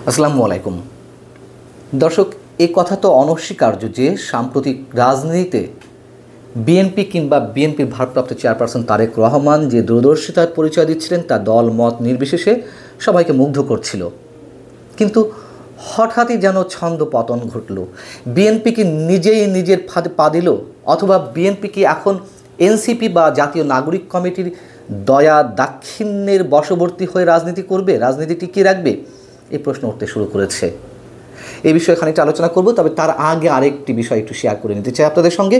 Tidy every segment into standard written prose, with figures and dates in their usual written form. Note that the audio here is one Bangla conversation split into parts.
আসসালামু আলাইকুম দর্শক, এই কথা তো অনস্বীকার্য যে সাম্প্রতিক রাজনীতিতে বিএনপি কিংবা বিএনপির ভারপ্রাপ্ত চেয়ারপারসন তারেক রহমান যে দূরদর্শিতার পরিচয় দিচ্ছিলেন তা দল মত নির্বিশেষে সবাইকে মুগ্ধ করছিল। কিন্তু হঠাৎই যেন ছন্দ পতন ঘটল। বিএনপি কি নিজেই নিজের ফাঁদে পা দিল, অথবা বিএনপি কি এখন এনসিপি বা জাতীয় নাগরিক কমিটির দয়া দাক্ষিণ্যের বশবর্তী হয়ে রাজনীতি করবে, রাজনীতি টিকিয়ে রাখবে? এই প্রশ্ন উঠতে শুরু করেছে। এই বিষয়ে খানিকটা আলোচনা করব, তবে তার আগে আরেকটি বিষয় একটু শেয়ার করে নিতে চাই আপনাদের সঙ্গে।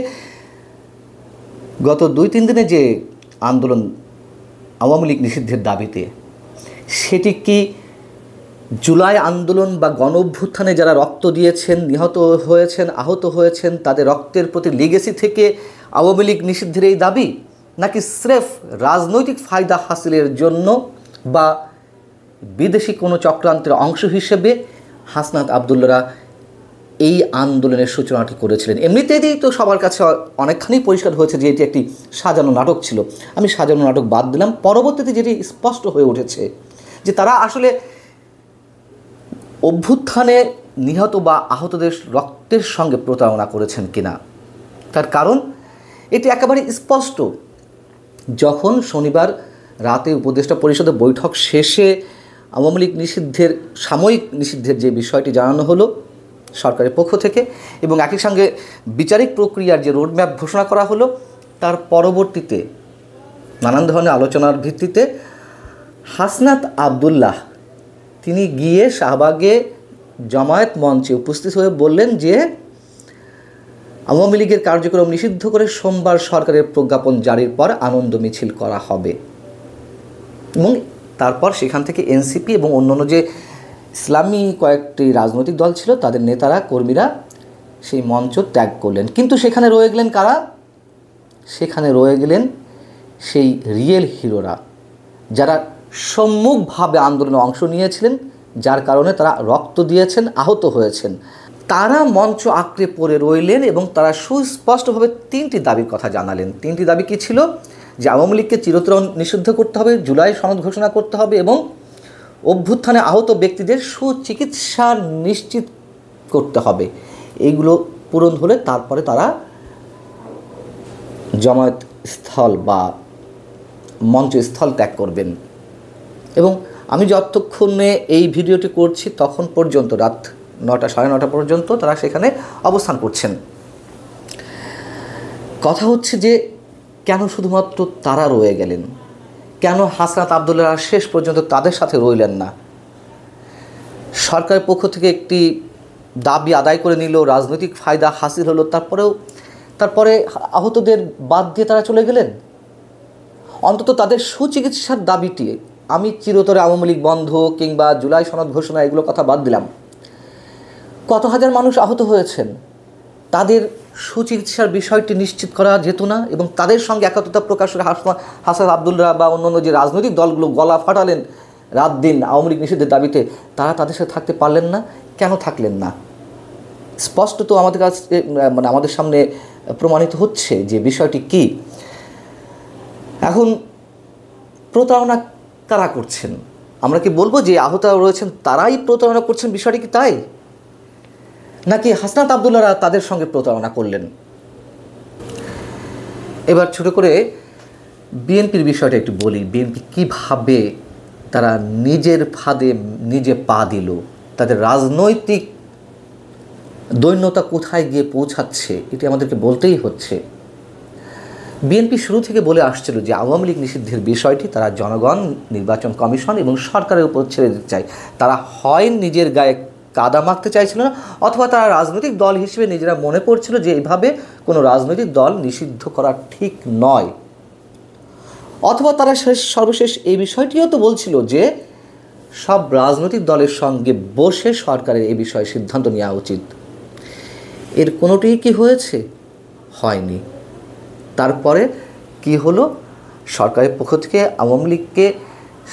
গত 2-3 দিনে যে আন্দোলন আওয়ামী লীগ নিষিদ্ধের দাবিতে, সেটি কি জুলাই আন্দোলন বা গণ অভ্যুত্থানে যারা রক্ত দিয়েছেন, নিহত হয়েছেন, আহত হয়েছেন, তাদের রক্তের প্রতি লিগেসি থেকে আওয়ামী লীগ নিষিদ্ধের এই দাবি, নাকি স্রেফ রাজনৈতিক ফায়দা হাসিলের জন্য বা বিদেশি কোনো চক্রান্তের অংশ হিসেবে হাসনাত আবদুল্লাহরা এই আন্দোলনের সূচনাটি করেছিলেন? এমনিতেই তো সবার কাছে অনেকখানি পরিষ্কার হয়েছে যে এটি একটি সাজানো নাটক ছিল। আমি সাজানো নাটক বাদ দিলাম। পরবর্তীতে যেটি স্পষ্ট হয়ে উঠেছে যে তারা আসলে অভ্যুত্থানে নিহত বা আহতদের রক্তের সঙ্গে প্রতারণা করেছেন কিনা। তার কারণ এটি একেবারে স্পষ্ট। যখন শনিবার রাতে উপদেষ্টা পরিষদের বৈঠক শেষে আওয়ামী লীগ নিষিদ্ধের, সাময়িক নিষিদ্ধের যে বিষয়টি জানানো হলো সরকারের পক্ষ থেকে, এবং একই সঙ্গে বিচারিক প্রক্রিয়ার যে রোডম্যাপ ঘোষণা করা হলো, তার পরবর্তীতে নানান ধরনের আলোচনার ভিত্তিতে হাসনাত আবদুল্লাহ তিনি গিয়ে শাহবাগে জামায়াত মঞ্চে উপস্থিত হয়ে বললেন যে আওয়ামী লীগের কার্যক্রম নিষিদ্ধ করে সোমবার সরকারের প্রজ্ঞাপন জারির পর আনন্দ মিছিল করা হবে। এবং তারপর সেখান থেকে এনসিপি এবং অন্যান্য যে ইসলামী কয়েকটি রাজনৈতিক দল ছিল তাদের নেতারা, কর্মীরা সেই মঞ্চ ত্যাগ করলেন। কিন্তু সেখানে রয়ে গেলেন কারা? সেখানে রয়ে গেলেন সেই রিয়েল হিরোরা, যারা সম্মুখভাবে আন্দোলনে অংশ নিয়েছিলেন, যার কারণে তারা রক্ত দিয়েছেন, আহত হয়েছেন। তারা মঞ্চ আঁকড়ে পড়ে রইলেন এবং তারা সুস্পষ্টভাবে 3টি দাবির কথা জানালেন। 3টি দাবি কী ছিল? যে আওয়ামী লীগকে চিরতরে নিষিদ্ধ করতে হবে, জুলাই সনদ ঘোষণা করতে হবে, এবং অভ্যুত্থানে আহত ব্যক্তিদের সুচিকিৎসা নিশ্চিত করতে হবে। এইগুলো পূরণ হলে তারপরে তারা জামায়াত স্থল বা মঞ্চস্থল ত্যাগ করবেন। এবং আমি যতক্ষণে এই ভিডিওটি করছি তখন পর্যন্ত রাত 9টা, 9:30 পর্যন্ত তারা সেখানে অবস্থান করছেন। কথা হচ্ছে যে কেন শুধুমাত্র তারা রয়ে গেলেন? কেন হাসনাত আবদুল্লাহ শেষ পর্যন্ত তাদের সাথে রইলেন না? সরকারের পক্ষ থেকে একটি দাবি আদায় করে নিল, রাজনৈতিক ফায়দা হাসিল হলো, তারপরে আহতদের বাদ দিয়ে তারা চলে গেলেন। অন্তত তাদের সুচিকিৎসার দাবিটি, আমি চিরতরে আওয়ামী লীগ বন্ধ কিংবা জুলাই সনদ ঘোষণা এগুলো কথা বাদ দিলাম, কত হাজার মানুষ আহত হয়েছেন, তাদের সুচিকিৎসার বিষয়টি নিশ্চিত করা যেত না? এবং তাদের সঙ্গে একাত্মতা প্রকাশের হাসনাত আবদুল্লাহ বা অন্যান্য যে রাজনৈতিক দলগুলো গলা ফাটালেন রাত দিন আওয়ামী লীগ নিষিদ্ধের দাবিতে, তারা তাদের সাথে থাকতে পারলেন না। কেন থাকলেন না? স্পষ্ট তো আমাদের কাছে, আমাদের সামনে প্রমাণিত হচ্ছে যে বিষয়টি কি। এখন প্রতারণা কারা করছেন? আমরা কি বলবো যে আহত রয়েছেন তারাই প্রতারণা করছেন? বিষয়টি কি তাই, নাকি হাসনাত আবদুল্লাহরা তাদের সঙ্গে প্রতারণা করলেন? এবার ছোট করে বিএনপির বিষয়টা একটু বলি। বিএনপি কীভাবে তারা নিজের ফাঁদে নিজে পা দিল, তাদের রাজনৈতিক দৈন্যতা কোথায় গিয়ে পৌঁছাচ্ছে, এটি আমাদেরকে বলতেই হচ্ছে। বিএনপি শুরু থেকে বলে আসছিল যে আওয়ামী লীগ নিষিদ্ধের বিষয়টি তারা জনগণ, নির্বাচন কমিশন এবং সরকারের উপর ছেড়ে দিতে চায়। তারা হয় নিজের গায়ে কাদা মাখতে চাইছিল না, অথবা তারা রাজনৈতিক দল হিসেবে নিজেরা মনে করছিল যে এইভাবে কোনো রাজনৈতিক দল নিষিদ্ধ করা ঠিক নয়। অথবা তারা সর্বশেষ এই বিষয়টিও তো বলছিল যে সব রাজনৈতিক দলের সঙ্গে বসে সরকারের এই বিষয়ে সিদ্ধান্ত নেওয়া উচিত। এর কোনোটিই কি হয়েছে? হয়নি। তারপরে কি হলো? সরকারের পক্ষ থেকে আওয়ামী লীগকে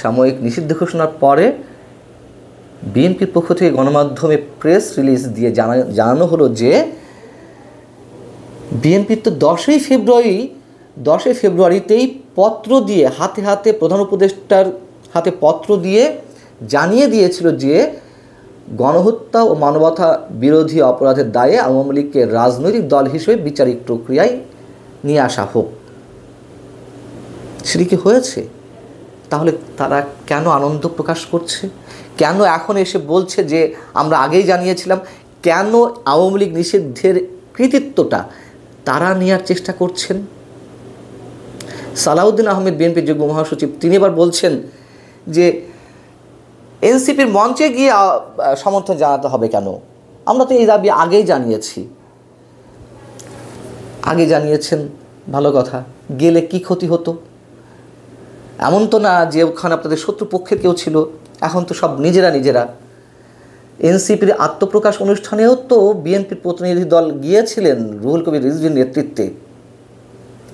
সাময়িক নিষিদ্ধ ঘোষণার পরে বিএনপির পক্ষ থেকে গণমাধ্যমে প্রেস রিলিজ দিয়ে জানানো হলো যে বিএনপির তো 10ই ফেব্রুয়ারিতেই পত্র দিয়ে হাতে হাতে প্রধান উপদেষ্টার হাতে পত্র দিয়ে জানিয়ে দিয়েছিল যে গণহত্যা ও মানবতা বিরোধী অপরাধের দায়ে আওয়ামী লীগকে রাজনৈতিক দল হিসেবে বিচারিক প্রক্রিয়ায় নিয়ে আসা হোক। সেটি কি হয়েছে? তাহলে তারা কেন আনন্দ প্রকাশ করছে? কেন এখন এসে বলছে যে আমরা আগেই জানিয়েছিলাম? কেন আওয়ামী লীগ নিষিদ্ধের কৃতিত্বটা তারা নেওয়ার চেষ্টা করছেন? সালাউদ্দিন আহমেদ বিএনপির যুগ্ম মহাসচিব তিনি এবার বলছেন যে এনসিপির মঞ্চে গিয়ে সমর্থন জানাতে হবে কেন? আমরা তো এই দাবি আগেই জানিয়েছেন, ভালো কথা, গেলে কি ক্ষতি হতো? এমন তো না যে ওখানে আপনাদের শত্রুপক্ষের কেউ ছিল, এখন তো সব নিজেরা। এনসিপির আত্মপ্রকাশ অনুষ্ঠানেও তো বিএনপির প্রতিনিধি দল গিয়েছিলেন রুহুল কবির রিজভীর নেতৃত্বে।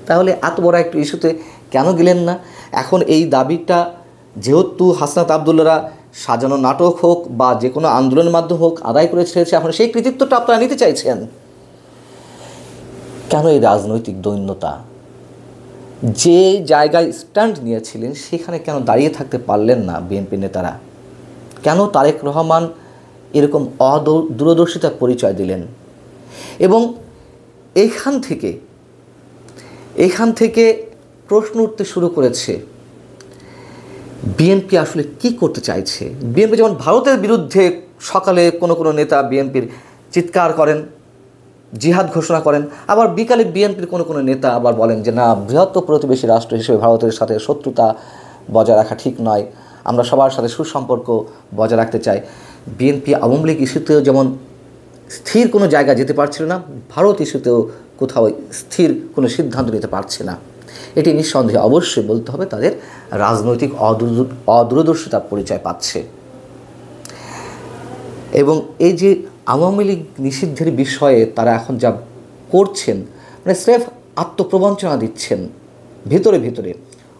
তাহলে এত বড় একটা ইস্যুতে কেন গেলেন না? এখন এই দাবিটা যেহেতু হাসনাত আবদুল্লাহরা সাজানো নাটক হোক বা যে কোনো আন্দোলনের মাধ্যমে হোক আদায় করে ছেড়েছে, এখন সেই কৃতিত্বটা আপনারা নিতে চাইছেন কেন? এই রাজনৈতিক দৈন্যতা, যে জায়গায় স্ট্যান্ড নিয়েছিলেন সেখানে কেন দাঁড়িয়ে থাকতে পারলেন না বিএনপি নেতারা? কেন তারেক রহমান এরকম দূরদর্শিতার পরিচয় দিলেন? এবং এইখান থেকে প্রশ্ন উঠতে শুরু করেছে, বিএনপি আসলে কি করতে চাইছে? বিএনপি যেমন ভারতের বিরুদ্ধে সকালে কোনো নেতা বিএনপির চিৎকার করেন, জিহাদ ঘোষণা করেন, আবার বিকালে বিএনপির কোনো নেতা আবার বলেন যে না, বৃহত্তর প্রতিবেশী রাষ্ট্র হিসেবে ভারতের সাথে শত্রুতা বজায় রাখা ঠিক নয়, আমরা সবার সাথে সুসম্পর্ক বজায় রাখতে চাই। বিএনপি আওয়ামী লীগ ইস্যুতেও যেমন স্থির কোনো জায়গা যেতে পারছিল না, ভারত ইস্যুতেও কোথাও স্থির কোনো সিদ্ধান্ত নিতে পারছে না। এটি নিঃসন্দেহে অবশ্যই বলতে হবে তাদের রাজনৈতিক অদূরদর্শিতার পরিচয় পাচ্ছে। এবং এই যে আওয়ামী লীগ নিষিদ্ধের বিষয়ে তারা এখন যা করছেন, মানে স্রেফ আত্মপ্রবঞ্চনা দিচ্ছেন, ভিতরে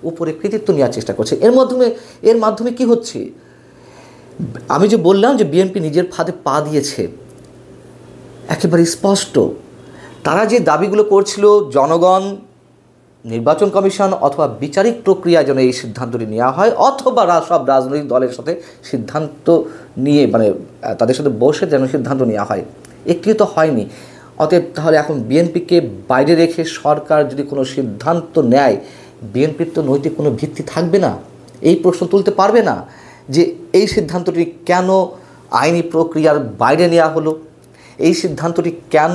উপরে কৃতিত্ব নেওয়ার চেষ্টা করছে। এর মাধ্যমে কি হচ্ছে? আমি যে বললাম যে বিএনপি নিজের ফাঁদে পা দিয়েছে, একেবারে স্পষ্ট। তারা যে দাবিগুলো করছিল, জনগণ, নির্বাচন কমিশন অথবা বিচারিক প্রক্রিয়ায় যেন এই সিদ্ধান্তটি নেওয়া হয়, অথবা সব রাজনৈতিক দলের সাথে সিদ্ধান্ত নিয়ে, মানে তাদের সাথে বসে যেন সিদ্ধান্ত নেওয়া হয়, একটিও তো হয়নি। অতএব তাহলে এখন বিএনপিকে বাইরে রেখে সরকার যদি কোনো সিদ্ধান্ত নেয়, বিএনপির তো নৈতিক কোনো ভিত্তি থাকবে না, এই প্রশ্ন তুলতে পারবে না যে এই সিদ্ধান্তটি কেন আইনি প্রক্রিয়ার বাইরে নেওয়া হলো, এই সিদ্ধান্তটি কেন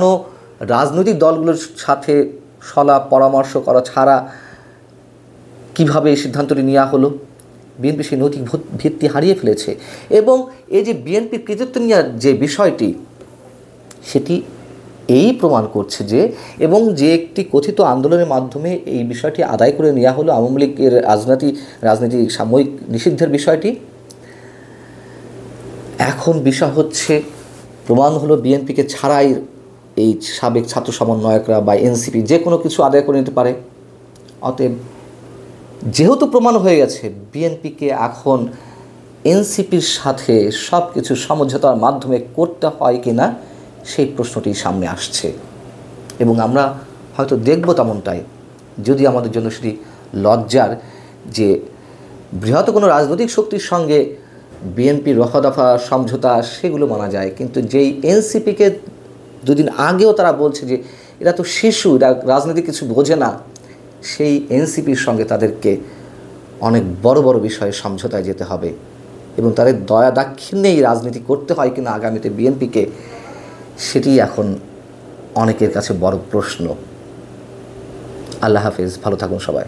রাজনৈতিক দলগুলোর সাথে সলা পরামর্শ করা ছাড়া কিভাবে এই সিদ্ধান্তটি নেওয়া হলো। বিএনপি সেই নৈতিক ভিত্তি হারিয়ে ফেলেছে। এবং এই যে বিএনপির কৃতিত্ব নেওয়ার যে বিষয়টি, সেটি এই প্রমাণ করছে যে, এবং যে একটি কথিত আন্দোলনের মাধ্যমে এই বিষয়টি আদায় করে নেওয়া হলো আওয়ামী লীগের রাজনীতি সাময়িক নিষিদ্ধের বিষয়টি, এখন বিষয় হচ্ছে প্রমাণ হলো বিএনপিকে ছাড়াই এই সাবেক ছাত্র সমন্বয়করা বা এনসিপি যে কোনো কিছু আদায় করে নিতে পারে। অতএব যেহেতু প্রমাণ হয়ে গেছে, বিএনপিকে এখন এনসিপির সাথে সব কিছু সমঝোতার মাধ্যমে করতে হয় কি না, সেই প্রশ্নটি সামনে আসছে। এবং আমরা হয়তো দেখব তেমনটাই, যদি আমাদের জন্য সেটি লজ্জার যে বৃহৎ কোনো রাজনৈতিক শক্তির সঙ্গে বিএনপির রফাদফা সমঝোতা সেগুলো মানা যায়, কিন্তু যেই এনসিপিকে দুদিন আগেও তারা বলছে যে এরা তো শিশু, এরা রাজনীতি কিছু বোঝে না, সেই এনসিপির সঙ্গে তাদেরকে অনেক বড় বিষয়ে সমঝোতায় যেতে হবে। এবং তাদের দয়া দাক্ষিণ্যেই রাজনীতি করতে হয় কিনা আগামীতে বিএনপিকে, সেটি এখন অনেকের কাছে বড় প্রশ্ন। আল্লাহ হাফেজ, ভালো থাকুন সবাই।